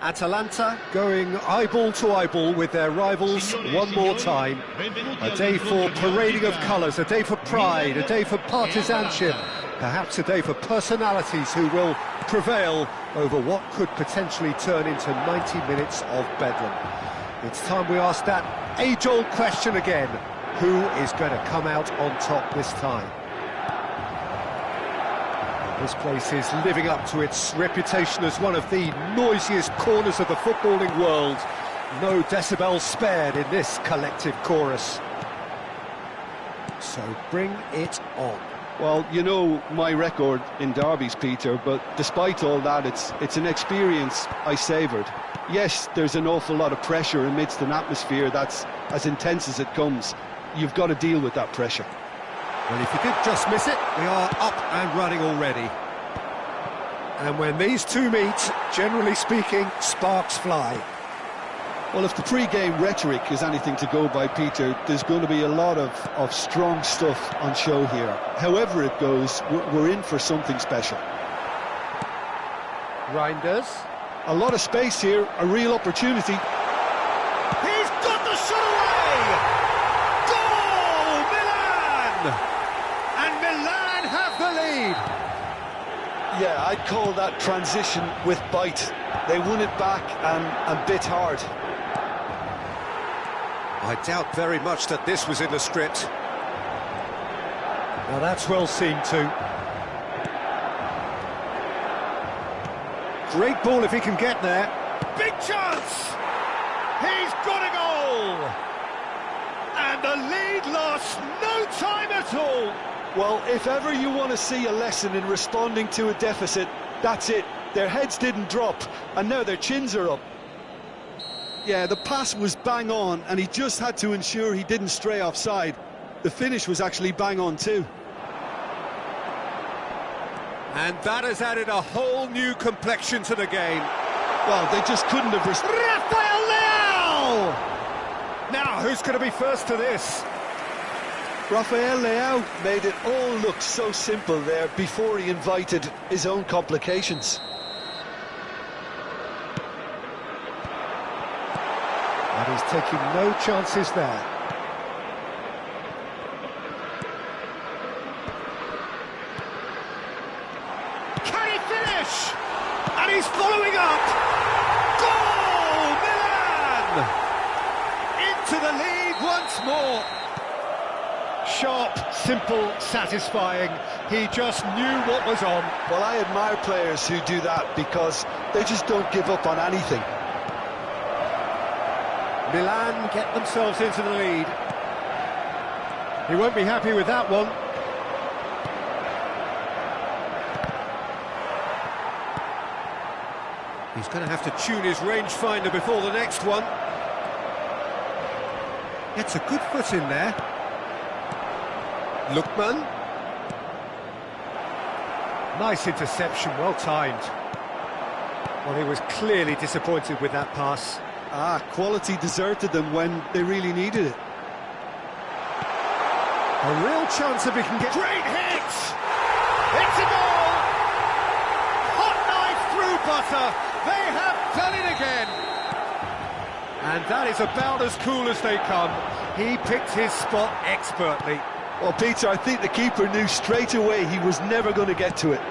Atalanta going eyeball to eyeball with their rivals one more time. A day for parading of colours, a day for pride, a day for partisanship, perhaps a day for personalities who will prevail over what could potentially turn into 90 minutes of bedlam. It's time we ask that age-old question again: who is going to come out on top this time? This place is living up to its reputation as one of the noisiest corners of the footballing world. No decibels spared in this collective chorus. So bring it on. Well, you know my record in derbies, Peter, but despite all that, it's an experience I savoured. Yes, there's an awful lot of pressure amidst an atmosphere that's as intense as it comes. You've got to deal with that pressure. Well, if you did just miss it, we are up and running already. And when these two meet, generally speaking, sparks fly. Well, if the pre-game rhetoric is anything to go by, Peter, there's going to be a lot of strong stuff on show here. However it goes, we're in for something special. Reinders. A lot of space here, a real opportunity. He's got the shot away! Goal! Milan! And Milan have the lead. Yeah, I'd call that transition with bite. They won it back and bit hard. I doubt very much that this was in the script. Now that's well seen too. Great ball if he can get there. Big chance! He's got a goal! And the lead lost no time at all. Well, if ever you want to see a lesson in responding to a deficit, that's it. Their heads didn't drop, and now their chins are up. Yeah, the pass was bang on, and he just had to ensure he didn't stray offside. The finish was actually bang on too. And that has added a whole new complexion to the game. Well, they just couldn't have... Rafael Leao! Now, who's going to be first to this? Rafael Leao made it all look so simple there before he invited his own complications. And he's taking no chances there. Can he finish? And he's following up! Goal! Milan! Into the lead once more. Sharp, simple, satisfying. He just knew what was on. Well, I admire players who do that because they just don't give up on anything. Milan get themselves into the lead. He won't be happy with that one. He's going to have to tune his rangefinder before the next one. Gets a good foot in there. Lookman. Nice interception, well timed. Well, he was clearly disappointed with that pass. Quality deserted them when they really needed it. A real chance if he can get... Great hit! It's a goal! Hot knife through butter. They have done it again. And that is about as cool as they come. He picked his spot expertly. Well, Peter, I think the keeper knew straight away he was never going to get to it.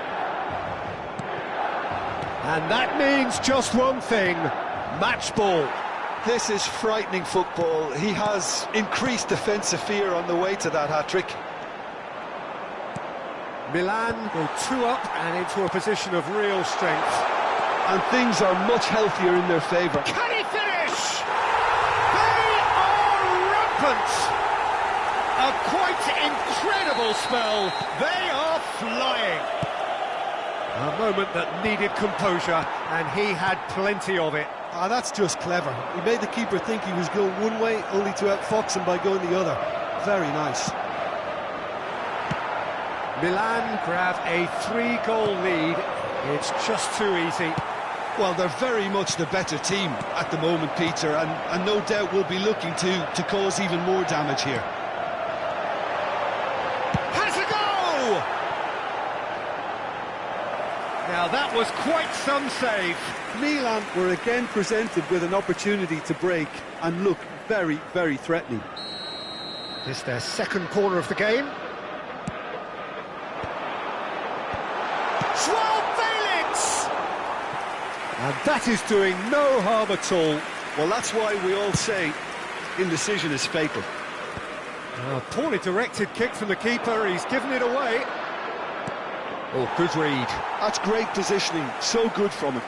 And that means just one thing. Match ball. This is frightening football. He has increased defensive fear on the way to that hat-trick. Milan go 2 up and into a position of real strength. And things are much healthier in their favour. Can he finish? They are rampant. A quite incredible spell. They are flying. A moment that needed composure, and he had plenty of it. That's just clever. He made the keeper think he was going one way, only to outfox him by going the other. Very nice. Milan grab a 3-goal lead. It's just too easy. Well, they're very much the better team at the moment, Peter, and no doubt will be looking to cause even more damage here. Has a go! Now that was quite some save. Milan were again presented with an opportunity to break and look very, very threatening. This their second corner of the game. And that is doing no harm at all. Well, that's why we all say indecision is fatal. A poorly directed kick from the keeper, he's given it away. Oh, good read. That's great positioning, so good from him.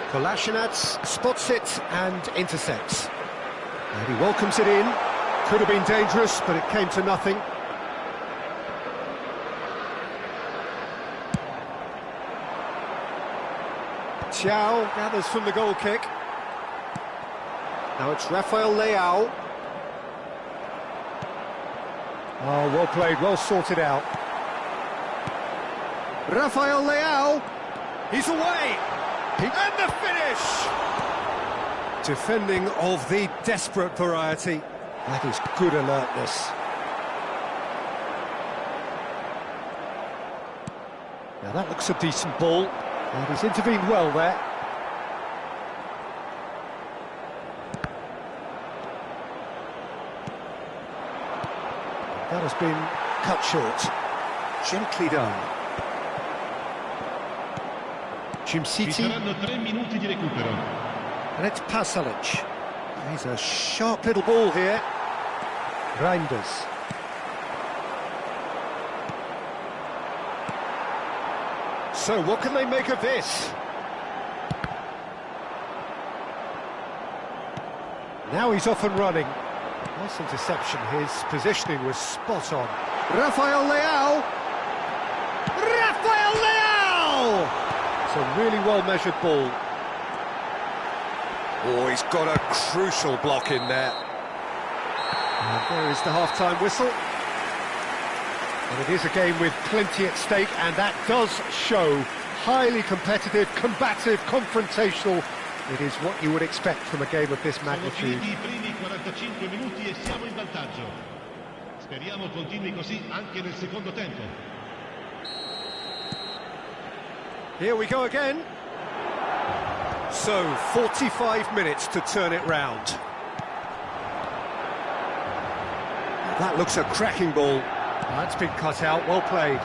Kolasinac spots it and intercepts. And he welcomes it in. Could have been dangerous, but it came to nothing. Thiaw gathers from the goal kick. Now it's Rafael Leao. Oh, well played, well sorted out. Rafael Leao. He's away. And the finish! Defending of the desperate variety. That is good alertness. Now that looks a decent ball. And he's intervened well there. That has been cut short. Gently done. Jim City. And it's Pasalic. He's a sharp little ball here. Reinders. So what can they make of this? Now he's off and running. Nice interception, his positioning was spot on. Rafael Leao! Rafael Leao! It's a really well-measured ball. Oh, he's got a crucial block in there. And there is the half-time whistle. And it is a game with plenty at stake, and that does show highly competitive, combative, confrontational. It is what you would expect from a game of this magnitude. Here we go again. So, 45 minutes to turn it round. That looks a cracking ball. That's been cut out, well played.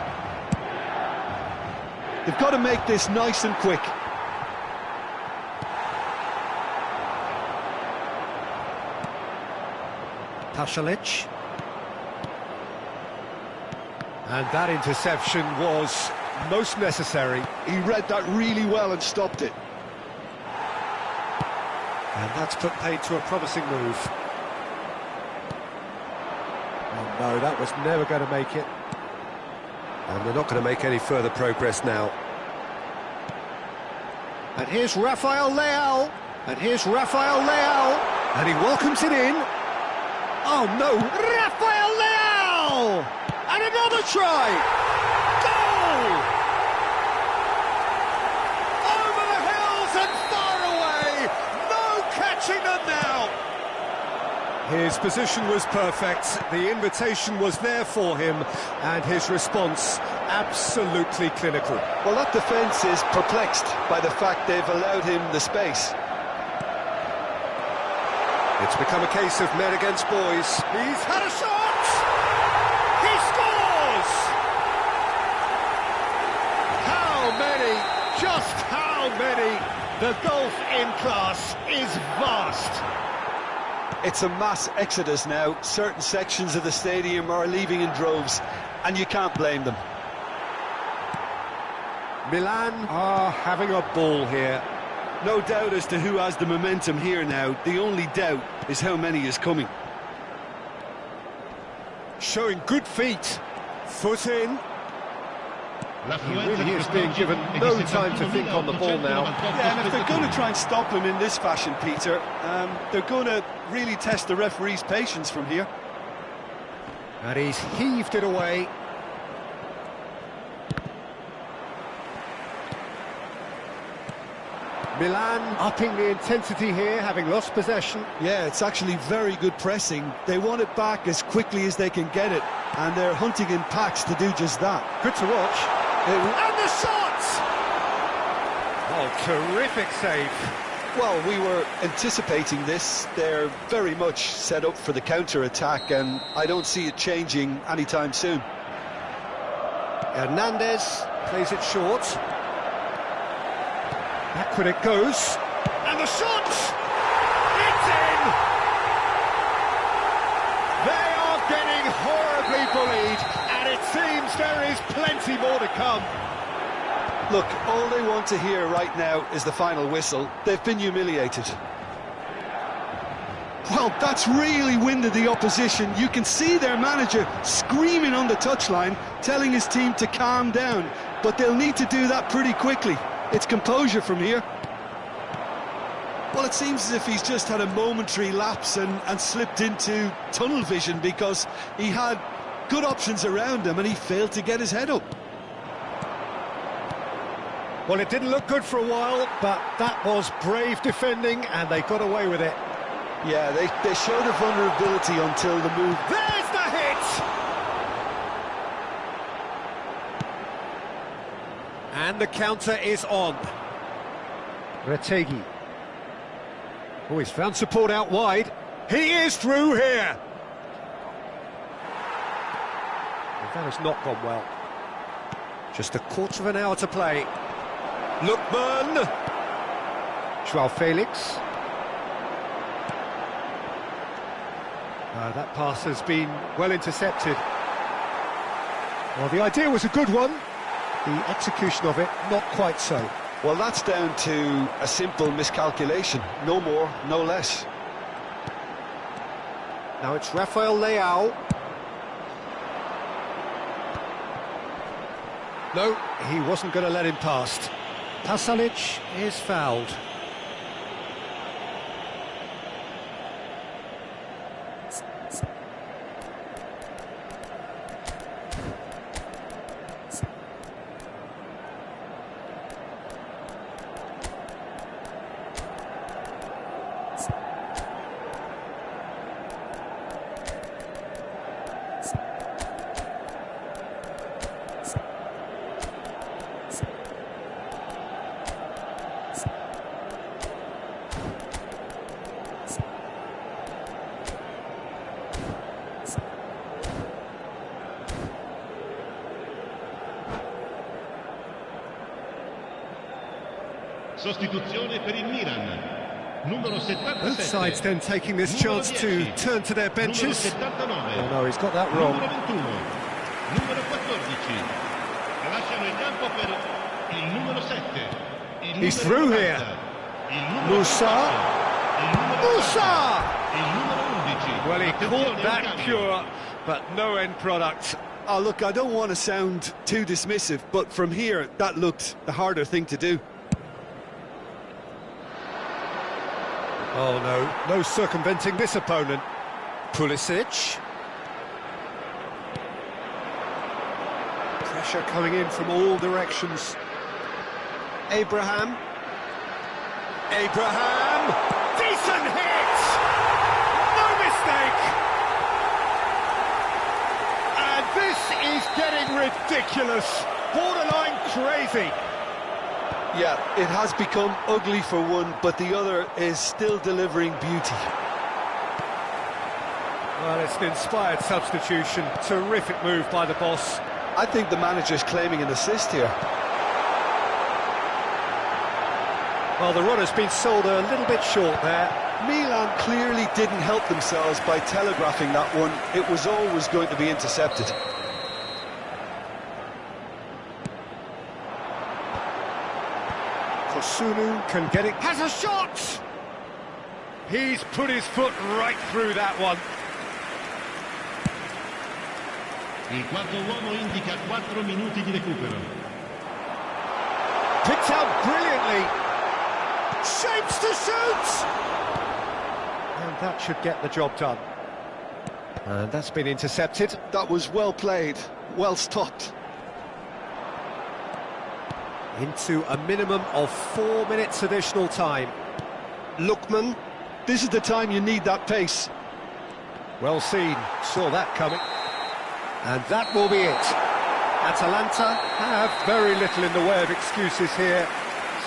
They've got to make this nice and quick. Pasalic. And that interception was most necessary. He read that really well and stopped it. And that's put paid to a promising move. Oh no, that was never going to make it. And they're not going to make any further progress now. And here's Rafael Leao. And here's Rafael Leao. And he welcomes it in. Oh no, Rafael Leao! And another try! Goal! Over the hills and far away! No catching them now! His position was perfect, the invitation was there for him, and his response absolutely clinical. Well, that defence is perplexed by the fact they've allowed him the space. It's become a case of men against boys. He's had a shot! He scores! How many? Just how many? The gulf in class is vast. It's a mass exodus now. Certain sections of the stadium are leaving in droves, and you can't blame them. Milan are having a ball here. No doubt as to who has the momentum here now. The only doubt is how many is coming. Showing good feet. Foot in. He really is being given no time to think on the ball now. Yeah, and if they're going to try and stop him in this fashion, Peter, they're going to really test the referee's patience from here. And he's heaved it away. Milan upping the intensity here, having lost possession. Yeah, it's actually very good pressing. They want it back as quickly as they can get it, and they're hunting in packs to do just that. Good to watch. And the shot! Oh, terrific save. Well, we were anticipating this. They're very much set up for the counter-attack, and I don't see it changing anytime soon. Hernandez plays it short. Backward it goes. And the shot! It's in! They are getting horribly bullied, and it seems there is plenty more to come. Look, all they want to hear right now is the final whistle. They've been humiliated. Well, that's really winded the opposition. You can see their manager screaming on the touchline, telling his team to calm down. But they'll need to do that pretty quickly. It's composure from here. Well, it seems as if he's just had a momentary lapse and slipped into tunnel vision, because he had good options around him and he failed to get his head up. Well, it didn't look good for a while, but that was brave defending and they got away with it. Yeah, they showed a vulnerability until the move. There's the hit! And the counter is on. Retegi. Oh, he's found support out wide. He is through here! Well, that has not gone well. Just a quarter of an hour to play. Lookman! Joao Felix. That pass has been well intercepted. Well, the idea was a good one. The execution of it, not quite so. Well, that's down to a simple miscalculation. No more, no less. Now it's Rafael Leao. No, he wasn't going to let him past. Pasalic is fouled. Sostituzione per il Milan. Numero 77. Both sides then taking this chance to turn to their benches. Oh no, he's got that wrong. Numero 21. Numero 14. Lasciano il campo per il numero 7. He's through here. Musa. Musa! Well, he caught that pure, but no end product. Oh, look, I don't want to sound too dismissive, but from here, that looked the harder thing to do. Oh no, no circumventing this opponent. Pulisic. Pressure coming in from all directions. Abraham. Decent hit! No mistake! And this is getting ridiculous. Borderline crazy. Yeah, it has become ugly for one, but the other is still delivering beauty. Well, it's an inspired substitution. Terrific move by the boss. I think the manager's claiming an assist here. Well, the runner's been sold a little bit short there. Milan clearly didn't help themselves by telegraphing that one. It was always going to be intercepted. Kosunu can get it. Has a shot! He's put his foot right through that one. Il quarto uomo indica 4 minuti di recupero. Picked out brilliantly. Shapes to shoot! And that should get the job done. And that's been intercepted. That was well played, well stopped. Into a minimum of 4 minutes additional time. Lookman. This is the time you need that pace. Well seen, saw that coming. And that will be it. Atalanta have very little in the way of excuses here,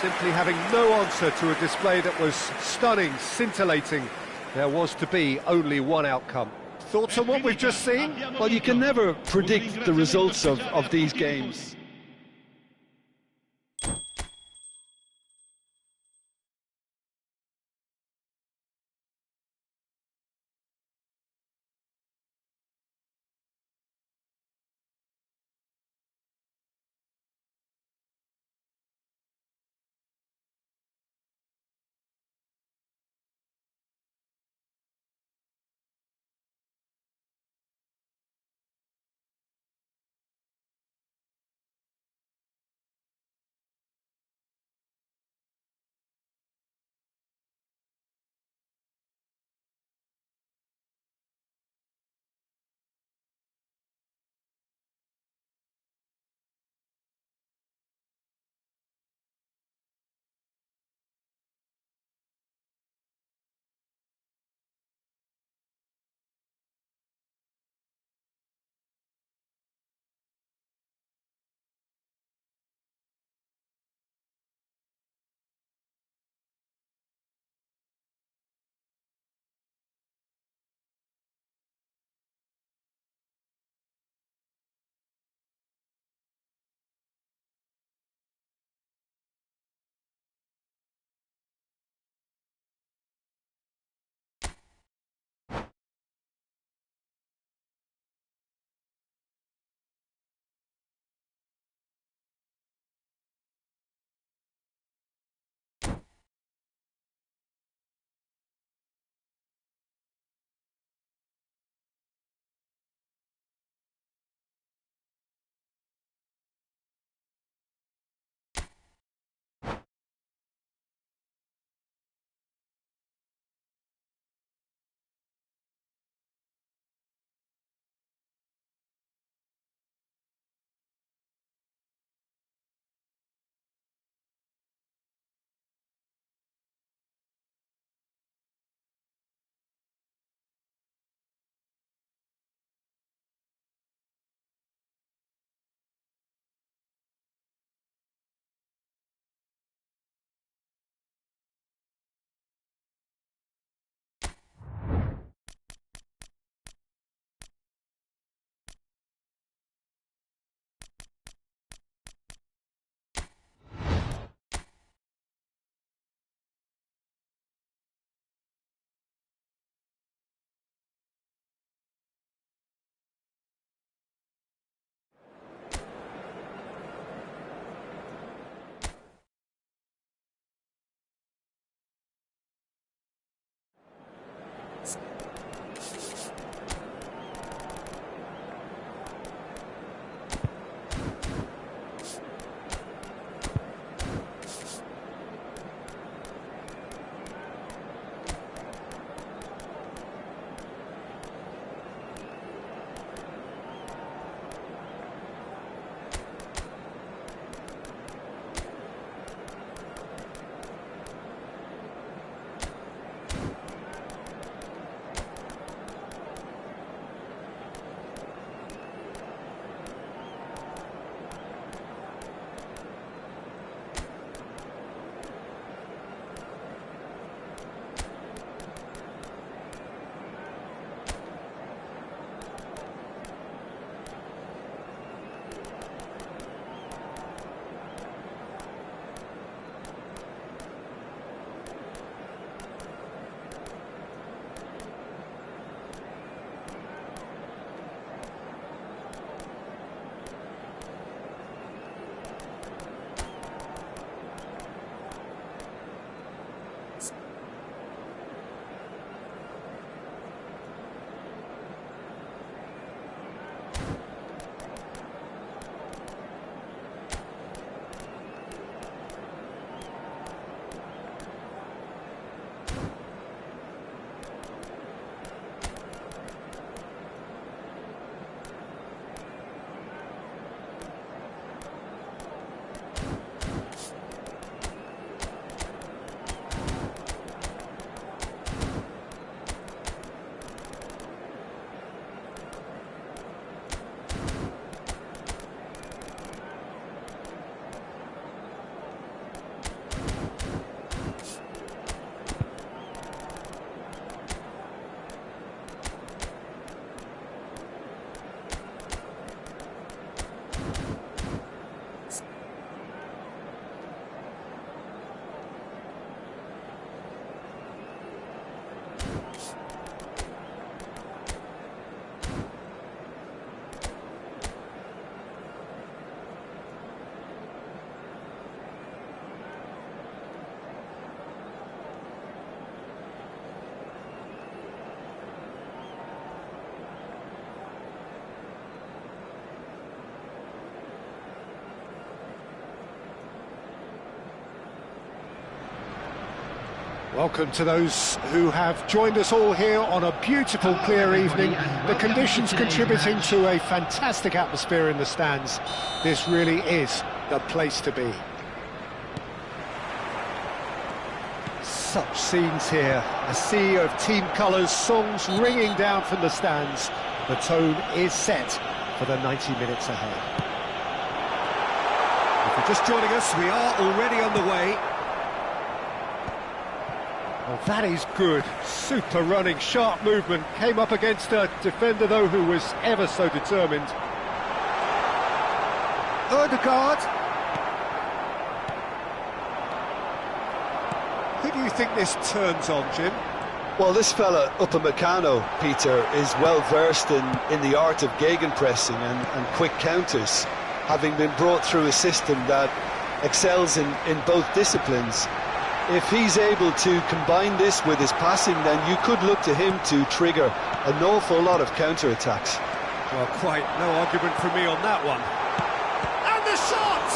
simply having no answer to a display that was stunning, scintillating. There was to be only one outcome. Thoughts on what we've just seen? Well, you can never predict the results of these games. Welcome to those who have joined us all here on a beautiful, clear evening. The conditions contributing to a fantastic atmosphere in the stands. This really is the place to be. Such scenes here, a sea of team colours, songs ringing down from the stands. The tone is set for the 90 minutes ahead. If you're just joining us, we are already on the way. Oh, that is good. Super running, sharp movement. Came up against a defender, though, who was ever so determined. Ødegaard. Who do you think this turns on, Jim? Well, this fella, Upamecano, Peter, is well versed in the art of gegenpressing and quick counters, having been brought through a system that excels in both disciplines. If he's able to combine this with his passing, then you could look to him to trigger an awful lot of counter-attacks. Well, quite no argument from me on that one. And the shot!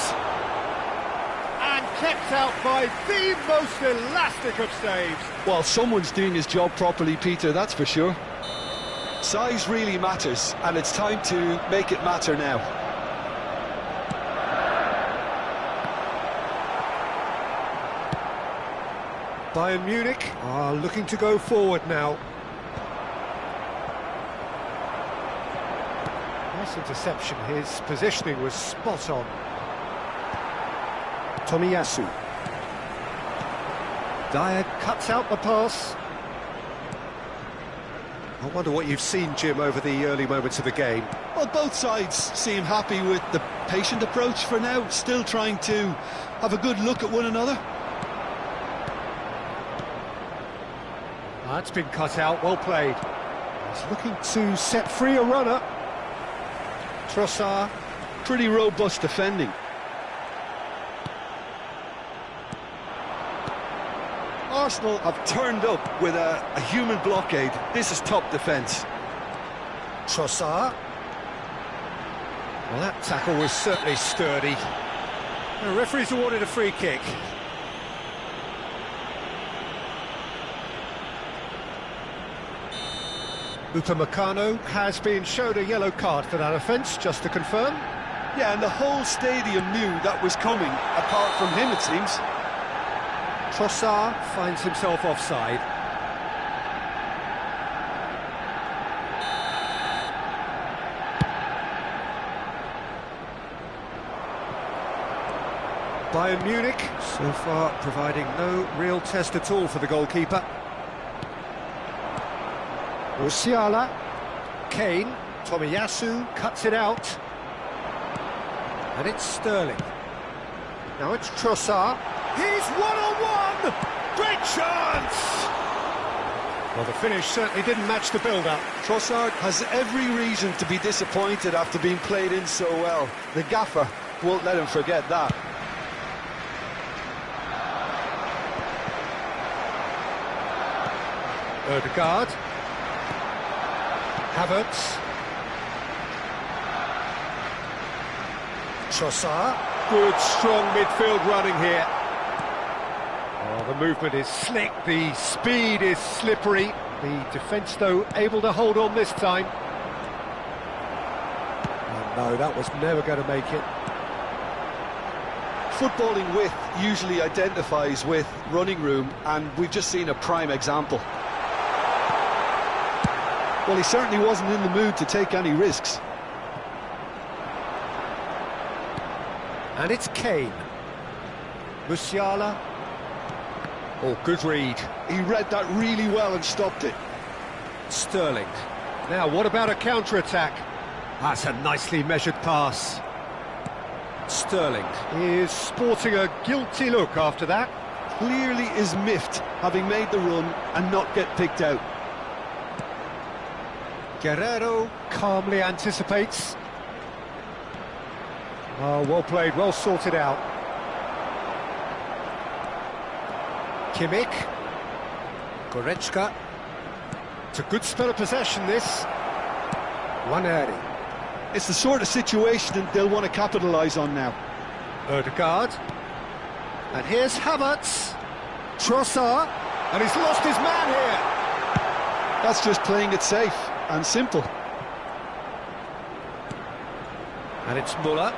And kept out by the most elastic of saves. Well, someone's doing his job properly, Peter, that's for sure. Size really matters, and it's time to make it matter now. Bayern Munich are looking to go forward now. Nice interception, his positioning was spot on. Tomiyasu. Dyer cuts out the pass. I wonder what you've seen, Jim, over the early moments of the game. Well, both sides seem happy with the patient approach for now, still trying to have a good look at one another. That's been cut out, well played. He's looking to set free a runner. Trossard. Pretty robust defending. Arsenal have turned up with a human blockade. This is top defence. Trossard. Well, that tackle was certainly sturdy. The referee's awarded a free kick. Upamecano has been showed a yellow card for that offence, just to confirm. Yeah, and the whole stadium knew that was coming, apart from him, it seems. Trossard finds himself offside. Bayern Munich, so far providing no real test at all for the goalkeeper. Musiala, Kane, Tomiyasu cuts it out. And it's Sterling. Now it's Trossard. He's one-on-one! Great chance! Well, the finish certainly didn't match the build-up. Trossard has every reason to be disappointed after being played in so well. The gaffer won't let him forget that. Ødegaard. Havertz. Trossard. Good, strong midfield running here. Oh, the movement is slick, the speed is slippery. The defence, though, able to hold on this time. Oh, no, that was never going to make it. Footballing width usually identifies with running room, and we've just seen a prime example. Well, he certainly wasn't in the mood to take any risks. And it's Kane. Musiala. Oh, good read. He read that really well and stopped it. Sterling. Now, what about a counter-attack? That's a nicely measured pass. Sterling is sporting a guilty look after that. Clearly is miffed, having made the run and not get picked out. Guerrero calmly anticipates. Oh, well played, well sorted out. Kimmich. Goretzka. It's a good spell of possession, this. Waneri. It's the sort of situation that they'll want to capitalise on now. Ødegaard. And here's Havertz. Trossard. And he's lost his man here. That's just playing it safe and simple. And it's Muller.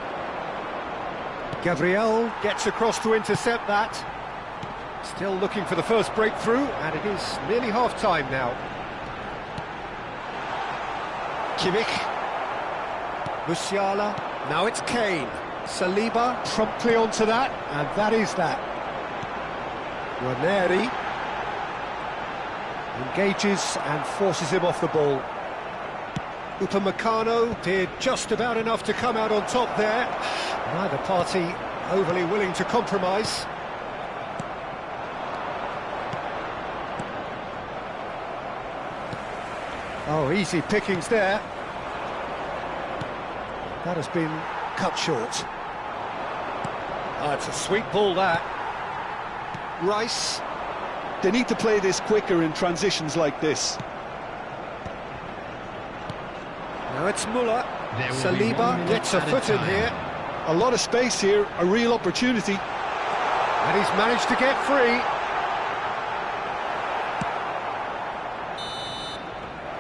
Gabriel gets across to intercept that. Still looking for the first breakthrough, and it is nearly half-time now. Kimmich. Musiala. Now it's Kane. Saliba promptly onto that, and that is that. Ranieri engages and forces him off the ball. Upamecano did just about enough to come out on top there. Neither party overly willing to compromise. Oh, easy pickings there. That has been cut short. Oh, it's a sweet ball, that. Rice. They need to play this quicker in transitions like this. Now it's Muller. Saliba gets a foot in here. A lot of space here, a real opportunity. And he's managed to get free.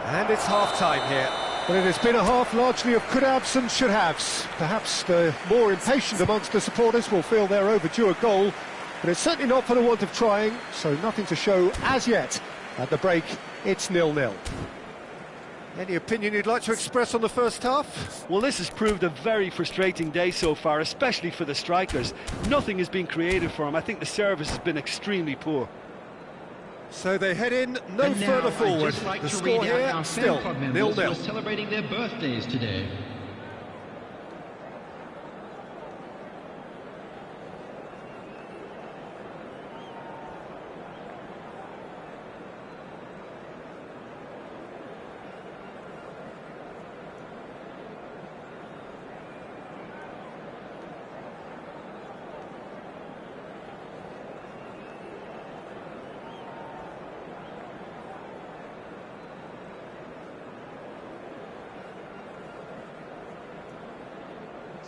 And it's half-time here. But it has been a half largely of could-haves and should-haves. Perhaps the more impatient amongst the supporters will feel they're overdue a goal, but it's certainly not for the want of trying, so nothing to show as yet. At the break, it's 0-0. Any opinion you'd like to express on the first half? Well, this has proved a very frustrating day so far, especially for the strikers. Nothing has been created for them. I think the service has been extremely poor. So they head in no further forward. The score here, still 0-0. Celebrating their birthdays today.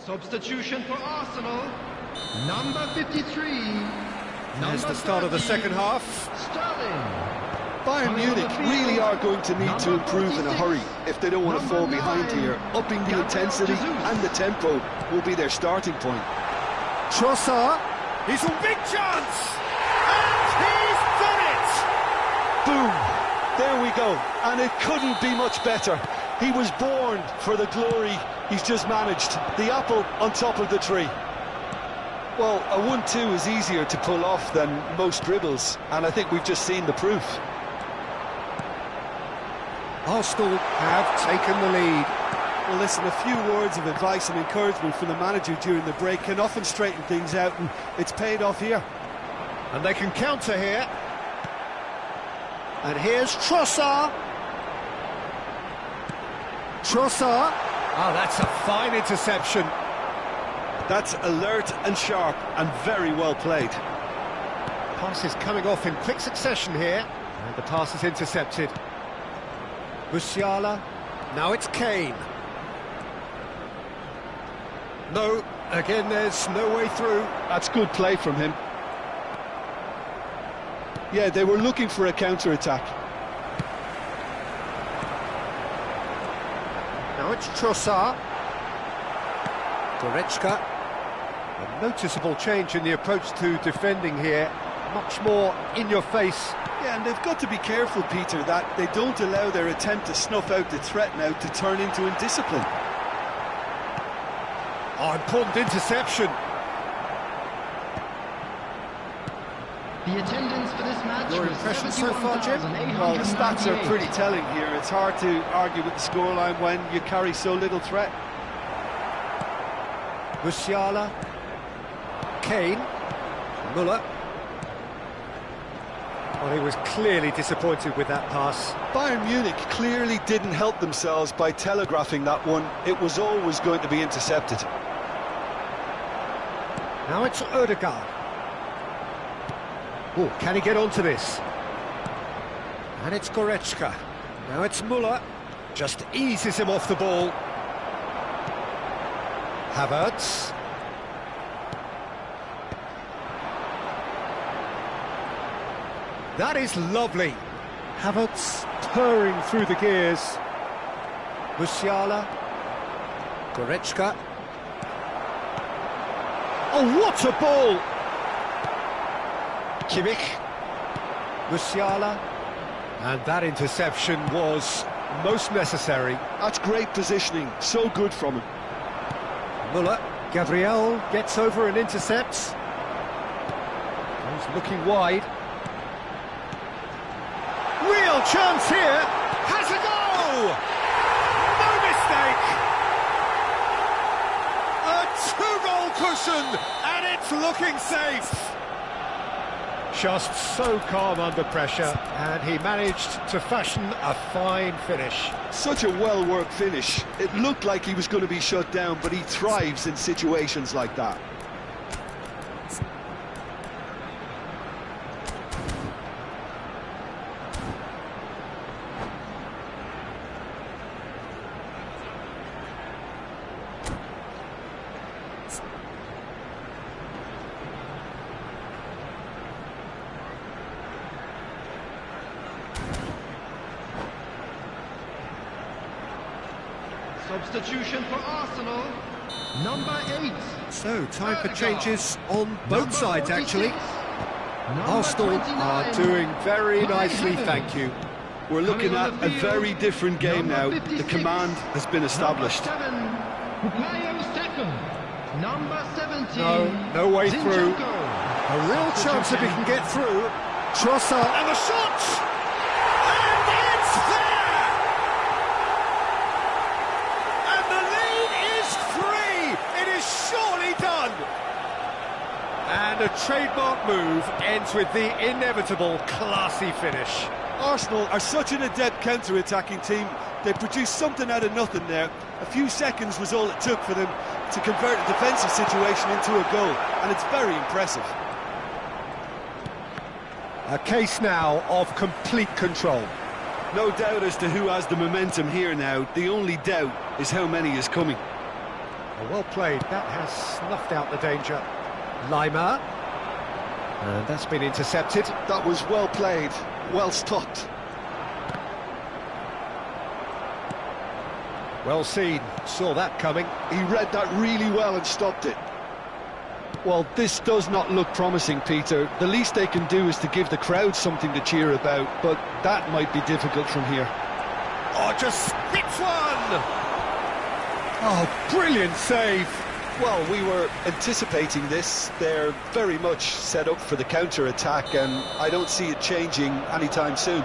Substitution for Arsenal, number 53. There's the start of the second half. Sterling. Bayern Munich really are going to need to improve in a hurry if they don't want to fall behind here. Upping the intensity and the tempo will be their starting point. Trossard, he's a big chance! And he's done it! Boom! There we go, and it couldn't be much better. He was born for the glory he's just managed. The apple on top of the tree. Well, a 1-2 is easier to pull off than most dribbles, and I think we've just seen the proof. Arsenal have taken the lead. Well, listen, a few words of advice and encouragement from the manager during the break can often straighten things out, and it's paid off here. And they can counter here. And here's Trossard. Trossard. Oh, that's a fine interception. That's alert and sharp and very well played. Pass is coming off in quick succession here. And the pass is intercepted. Musiala. Now it's Kane. No, again there's no way through. That's good play from him. Yeah, they were looking for a counter-attack. Now it's Trossard. Goretzka. A noticeable change in the approach to defending here. Much more in your face. Yeah, and they've got to be careful, Peter, that they don't allow their attempt to snuff out the threat now to turn into indiscipline. Oh, important interception. The attendance for this match. Your impression so far, Jim? Well, the stats are pretty telling here. It's hard to argue with the scoreline when you carry so little threat. Musiala. Kane. Muller. Well, he was clearly disappointed with that pass. Bayern Munich clearly didn't help themselves by telegraphing that one. It was always going to be intercepted. Now it's Odegaard. Oh, can he get onto this? And it's Goretzka. Now it's Muller. Just eases him off the ball. Havertz. That is lovely. Havertz purring through the gears. Musiala. Goretzka. Oh, what a ball! Kimmich. Musiala. And that interception was most necessary. That's great positioning, so good from him. Muller. Gabriel gets over and intercepts. He's looking wide. Real chance here. Has a goal! No mistake! A two-goal cushion, and it's looking safe. Just so calm under pressure, and he managed to fashion a fine finish. Such a well-worked finish. It looked like he was going to be shut down, but he thrives in situations like that. Substitution for Arsenal, number 8. So, time for changes on both sides, actually. Arsenal are doing very nicely, thank you. We're looking at a very different game now. The command has been established. Number 17. No way through. A real chance if he can get through. Trossard, and the shot! And it's there! And the lead is 3! It is surely done! And a trademark move ends with the inevitable classy finish. Arsenal are such an adept counter-attacking team. They produced something out of nothing there. A few seconds was all it took for them to convert a defensive situation into a goal, and it's very impressive. A case now of complete control. No doubt as to who has the momentum here now. The only doubt is how many is coming. Well played, that has snuffed out the danger. Lima. And that's been intercepted. That was well played, well stopped. Well seen, saw that coming. He read that really well and stopped it. Well, this does not look promising, Peter. The least they can do is to give the crowd something to cheer about, but that might be difficult from here. Oh, just spits one! Oh, brilliant save! Well, we were anticipating this. They're very much set up for the counter-attack, and I don't see it changing anytime soon.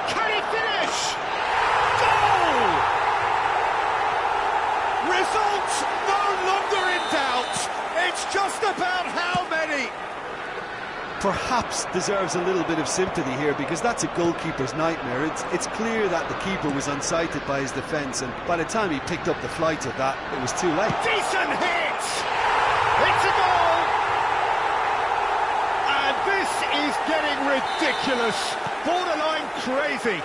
Can he finish? Goal! Result no longer in doubt. It's just about how many. Perhaps deserves a little bit of sympathy here, because that's a goalkeeper's nightmare. It's clear that the keeper was unsighted by his defence, and by the time he picked up the flight of that, it was too late. Decent hit! It's a goal! And this is getting ridiculous. Borderline crazy.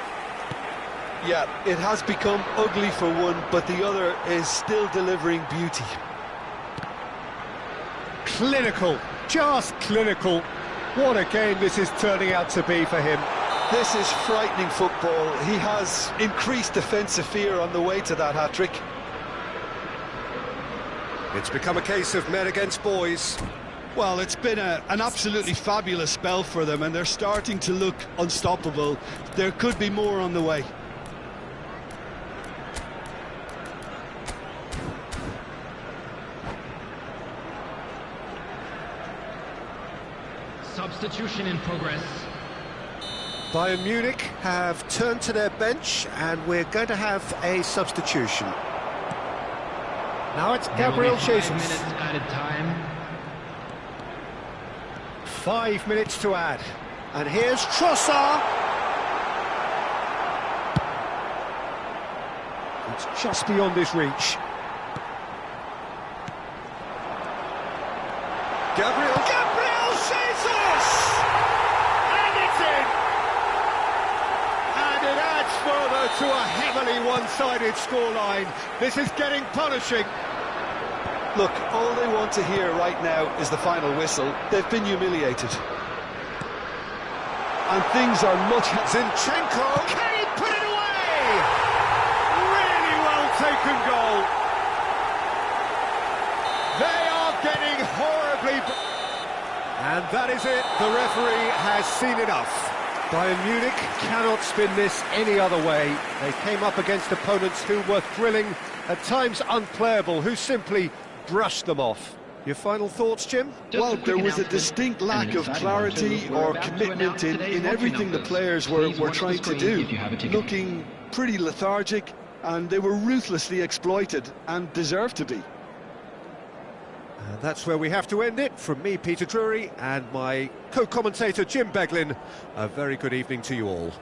Yeah, it has become ugly for one, but the other is still delivering beauty. Clinical, just clinical. What a game this is turning out to be for him. This is frightening football. He has increased defensive fear on the way to that hat-trick. It's become a case of men against boys. Well, it's been an absolutely fabulous spell for them, and they're starting to look unstoppable. There could be more on the way. Substitution in progress. Bayern Munich have turned to their bench, and we're going to have a substitution. Now it's Gabriel Jesus. 5 minutes added time. 5 minutes to add. And here's Trossard. It's just beyond his reach. Gabriel Jesus! And it's in! And it adds further to a heavily one-sided scoreline. This is getting punishing. Look, all they want to hear right now is the final whistle. They've been humiliated. And things are much... Zinchenko, can he put it away? Really well taken goal. They are getting horribly... And that is it, the referee has seen enough. Bayern Munich cannot spin this any other way. They came up against opponents who were thrilling, at times unplayable, who simply brushed them off. Your final thoughts, Jim? Well, there was a distinct lack of clarity or commitment in everything the players were trying to do. Looking pretty lethargic, and they were ruthlessly exploited, and deserved to be. And that's where we have to end it. From me, Peter Drury, and my co-commentator, Jim Beglin, a very good evening to you all.